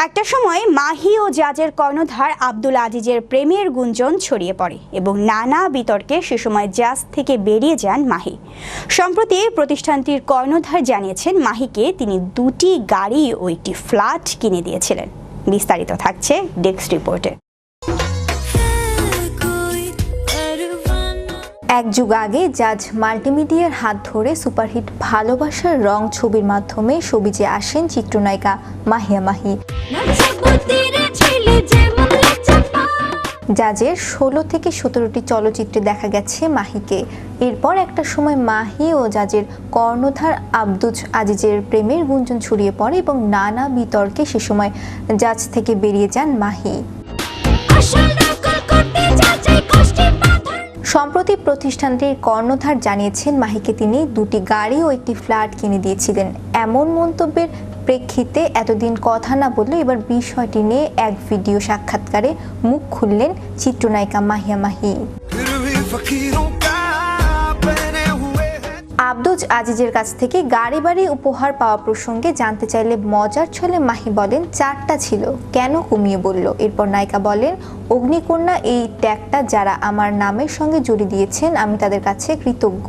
একটা সময় মাহি ও জাজের কর্ণধার আব্দুল আজিজের প্রেমের গুঞ্জন ছড়িয়ে পড়ে এবং নানা বিতর্কে সে সময় জাজ থেকে বেরিয়ে যান মাহি। সম্প্রতি প্রতিষ্ঠানটির কর্ণধার জানিয়েছেন মাহিকে তিনি 2টি গাড়ি ও একটি ফ্ল্যাট কিনে দিয়েছিলেন। বিস্তারিত থাকছে ডেস্ক রিপোর্টে। এক যুগ আগে জাজ মাল্টিমিডিয়ার হাত ধরে সুপারহিট ভালোবাসার রং ছবির মাধ্যমে সবিজে আসেন চিত্রনায়িকা মাহিয়া মাহি। জাজের 16 থেকে 17টি চলচ্চিত্রে দেখা গেছে মাহিকে। এরপর একটা সময় মাহি ও জাজের কর্ণধার আব্দুল আজিজের প্রেমের গুঞ্জন ছড়িয়ে পড়ে এবং নানা বিতর্কে সে সময় জাজ থেকে বেরিয়ে যান মাহি। সম্প্রতি প্রতিষ্ঠানটির কর্ণধার জানিয়েছেন মাহিকে তিনি 2টি গাড়ি ও একটি ফ্ল্যাট কিনে দিয়েছিলেন। এমন মন্তব্যের প্রেক্ষিতে এতদিন কথা না বললে এবার বিষয়টি নিয়ে এক ভিডিও সাক্ষাৎকারে মুখ খুললেন চিত্রনায়িকা মাহিয়া মাহি। আব্দুল আজিজের কাছ থেকে গাড়ি বাড়ি উপহার পাওয়া প্রসঙ্গে জানতে চাইলে মজার ছলে মাহি বলেন 4টা ছিল, কেন কমিয়ে বলল। এরপর নায়িকা বলেন, অগ্নিকন্যা এই ট্যাগটা যারা আমার নামের সঙ্গে জড়িয়ে দিয়েছেন আমি তাদের কাছে কৃতজ্ঞ।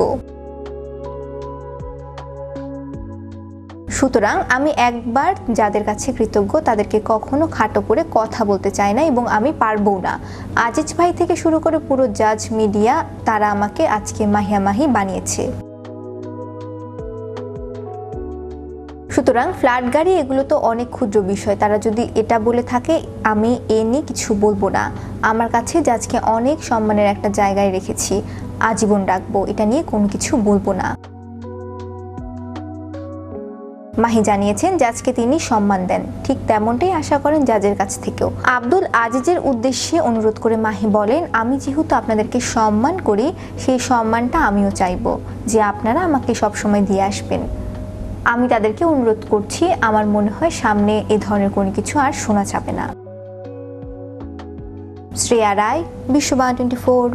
সুতরাং আমি একবার যাদের কাছে কৃতজ্ঞ তাদেরকে কখনো খাটো করে কথা বলতে চাই না এবং আমি পারবো না। আজিজ ভাই থেকে শুরু করে পুরো জাজ মিডিয়া তারা আমাকে আজকে মাহিয়া মাহি বানিয়েছে। সুতরাং ফ্ল্যাট গাড়ি এগুলো তো অনেক ক্ষুদ্র বিষয়, তারা যদি এটা বলে থাকে আমি এ নিয়ে কিছু বলবো না। আমার কাছে জাজকে অনেক সম্মানের একটা জায়গায় রেখেছি, আজীবন রাখবো, এটা নিয়ে কোনো কিছু বলবো না। মাহি জানিয়েছেন জাজকে তিনি সম্মান দেন, ঠিক তেমনটাই আশা করেন জাজের কাছ থেকেও। আব্দুল আজিজের উদ্দেশ্যে অনুরোধ করে মাহি বলেন, আমি যেহেতু আপনাদেরকে সম্মান করি সেই সম্মানটা আমিও চাইবো যে আপনারা আমাকে সবসময় দিয়ে আসবেন। আমি তাদেরকে অনুরোধ করছি, আমার মনে হয় সামনে এ ধরনের কোনো কিছু আর শোনা যাবে না। শ্রেয়া রায়, বিশ্ববাংলা 24।